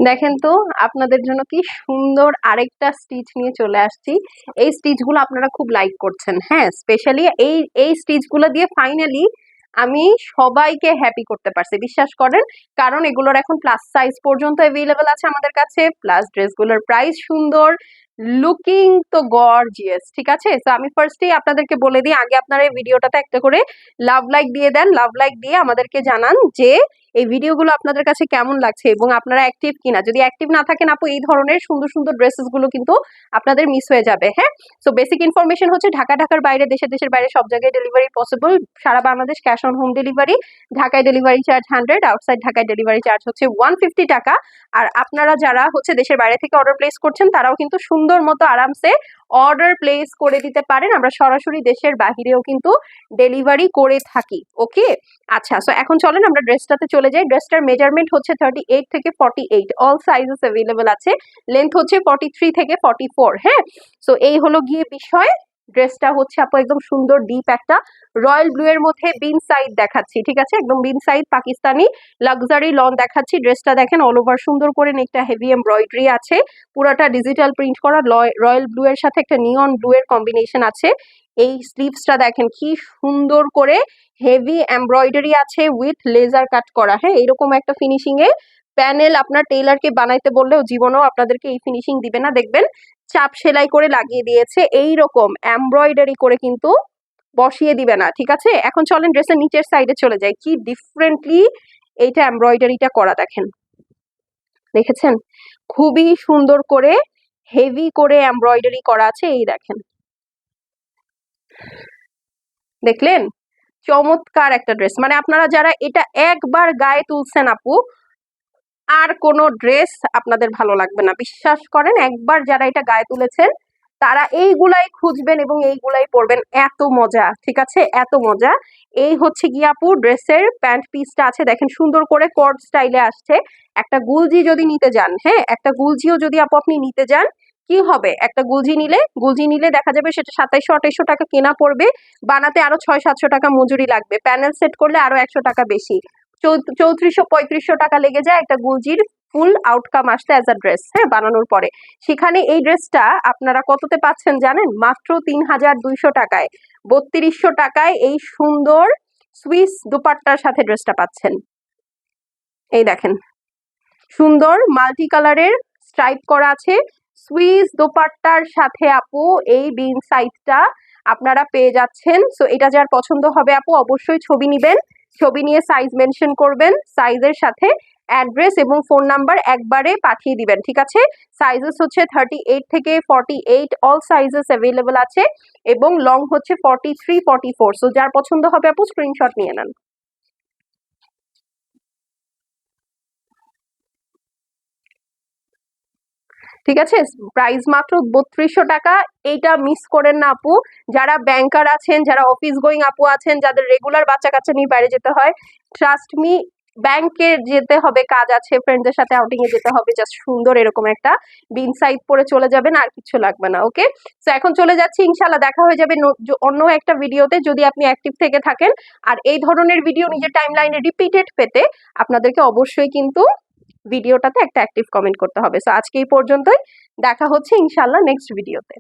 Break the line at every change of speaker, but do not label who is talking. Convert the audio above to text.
দেখেন তো আপনাদের জন্য কি সুন্দর আরেকটা স্টিচ নিয়ে চলে আসছি। এই স্টিচগুলো আপনারা খুব লাইক করছেন, হ্যাঁ, স্পেশালি এই স্টিচগুলো দিয়ে ফাইনালি আমি সবাইকে হ্যাপি করতে পারছি, বিশ্বাস করেন। কারণ এগুলোর এখন প্লাস সাইজ পর্যন্ত অ্যাভেলেবল আছে আমাদের কাছে, প্লাস ড্রেসগুলোর প্রাইস সুন্দর, লুকিং তো গর্জিয়াস। ঠিক আছে, তো আমি ফার্স্টেই আপনাদেরকে বলে দিই, আগে আপনারা এই ভিডিওটাতে একটা করে লাভ লাইক দিয়ে দেন। লাভ লাইক দিয়ে আমাদেরকে জানান যে এই ভিডিওগুলো আপনাদের কাছে কেমন লাগছে এবং আপনারা অ্যাক্টিভ কিনা। যদি অ্যাক্টিভ না থাকেন আপু, এই ধরনের সুন্দর সুন্দর ড্রেসেস গুলো কিন্তু আপনাদের মিস হয়ে যাবে। হ্যাঁ, সো বেসিক ইনফরমেশন হচ্ছে ঢাকার বাইরে, দেশের বাইরে সব জায়গায় ডেলিভারি পসিবল, সারা Bangladesh cash on home delivery. ঢাকায় ডেলিভারি চার্জ 100, আউটসাইড ঢাকায় ডেলিভারি চার্জ হচ্ছে 150 টাকা। আর আপনারা যারা হচ্ছে দেশের বাইরে থেকে অর্ডার প্লেস করছেন তারাও কিন্তু সুন্দর মতো আরামসে অর্ডার প্লেস করে দিতে পারেন। আমরা সরাসরি দেশের বাহিরেও কিন্তু ডেলিভারি করে থাকি। ওকে, আচ্ছা, সো এখন চলেন আমরা ড্রেসটাতে চলে যাই। ড্রেসটার মেজারমেন্ট হচ্ছে 38 থেকে 48, অল সাইজেস অ্যাভেলেবল আছে। লেন্থ হচ্ছে 43 থেকে 44। হ্যাঁ, সো এই হলো গিয়ে বিষয়। ড্রেসটা হচ্ছে আপু একদম সুন্দর ডিপ একটা রয়্যাল ব্লু এর মধ্যে বিন সাইড দেখাচ্ছি। ঠিক আছে, একদম বিন সাইড পাকিস্তানি লাক্সারি লন দেখাচ্ছি। ড্রেসটা দেখেন অল ওভার সুন্দর করে একটা হেভি এমব্রয়ডারি আছে, পুরাটা ডিজিটাল প্রিন্ট করা, রয়্যাল ব্লু এর সাথে একটা নিয়ন ব্লু এর কম্বিনেশন আছে। এই স্লিভসটা দেখেন কি সুন্দর করে হেভি এমব্রয়ডারি আছে উইথ লেজার কাট করা। হ্যাঁ, এরকম একটা ফিনিশিং এ প্যানেল আপনার টেইলারকে বানাইতে বললেও জীবনেও আপনাদেরকে এই ফিনিশিং দিবে না। দেখবেন চাপ সেলাই করে লাগিয়ে দিয়েছে, এই রকম এমব্রয়ডারি করে কিন্তু বসিয়ে দিবে না। ঠিক আছে, এখন চলেন ড্রেসের নিচের সাইডে চলে যাই। কি ডিফারেন্টলি এইটা এমব্রয়ডারিটা করা দেখেন, দেখেছেন খুবই সুন্দর করে হেভি করে এমব্রয়ডারি করা আছে। এই দেখেন, দেখলেন চমৎকার একটা ড্রেস। মানে আপনারা যারা এটা একবার গায়ে তুলছেন আপু, আর কোনো ড্রেস আপনাদের ভালো লাগবে না, বিশ্বাস করেন। একবার যারা এটা গায়ে তুলেছেন তারা এইগুলাই খুঁজবেন এবং এইগুলাই পরবেন, এত মজা। ঠিক আছে, এত মজা। এই হচ্ছে গিয়ে আপু ড্রেসের প্যান্ট পিসটা আছে, দেখেন সুন্দর করে কর্ড স্টাইলে আসছে। একটা গুলজি যদি নিতে যান, হ্যাঁ, একটা গুলজিও যদি আপু আপনি নিতে যান, কি হবে, একটা গুলজি নিলে দেখা যাবে সেটা 2700-2800 টাকা কেনা পড়বে, বানাতে আরো 600-700 টাকা মজুরি লাগবে, প্যানেল সেট করলে আরো 100 টাকা বেশি, 3400-3500 টাকা লেগে যায় একটা গুলজির ফুল আউটকাম আসতে অ্যাজ আ ড্রেস, হ্যাঁ, বানানোর পরে। সেখানে এই ড্রেসটা আপনারা কততে পাচ্ছেন জানেন? মাত্র 3200 টাকায়, 3200 টাকায় এই সুন্দর সুইস দুপাট্টার সাথে ড্রেসটা পাচ্ছেন। এই দেখেন সুন্দর মাল্টি কালারের স্ট্রাইপ করা আছে সুইস দোপাট্টার সাথে আপু এই বিন সাইজটা আপনারা পেয়ে যাচ্ছেন। সো এটা যার পছন্দ হবে আপু অবশ্যই ছবি নিবেন, ছবি নিয়ে সাইজ মেনশন করবেন, সাইজের সাথে অ্যাড্রেস এবং ফোন নাম্বার একবারে পাঠিয়ে দিবেন। ঠিক আছে, সাইজেস হচ্ছে 38 থেকে 48, অল সাইজেস অ্যাভেলেবল আছে এবং লং হচ্ছে 43-44। সো যার পছন্দ হবে আপু স্ক্রিনশট নিয়ে নেন। ঠিক আছে, প্রাইস মাত্র 3200 টাকা। এইটা মিস করেন না আপু। যারা ব্যাংকার আছেন, যারা অফিস গোয়িং আপু আছেন, যাদের রেগুলার বাচ্চা কাচ্চা নিয়ে বাইরে যেতে হয়, ট্রাস্ট মি, ব্যাংকে যেতে হবে, কাজ আছে, ফ্রেন্ডদের সাথে আউটিং এ যেতে হবে, জাস্ট সুন্দর এরকম একটা বিন সাইড পরে চলে যাবেন, আর কিছু লাগবে না। ওকে, সো এখন চলে যাচ্ছি, ইনশাল্লাহ দেখা হয়ে যাবে অন্য একটা ভিডিওতে, যদি আপনি অ্যাক্টিভ থেকে থাকেন। আর এই ধরনের ভিডিও নিজের টাইমলাইনে রিপিটেড পেতে আপনাদেরকে অবশ্যই কিন্তু ভিডিওটাতে একটা অ্যাক্টিভ কমেন্ট করতে হবে। সো আজকে এই পর্যন্তই, দেখা হচ্ছে ইনশাল্লাহ নেক্সট ভিডিওতে।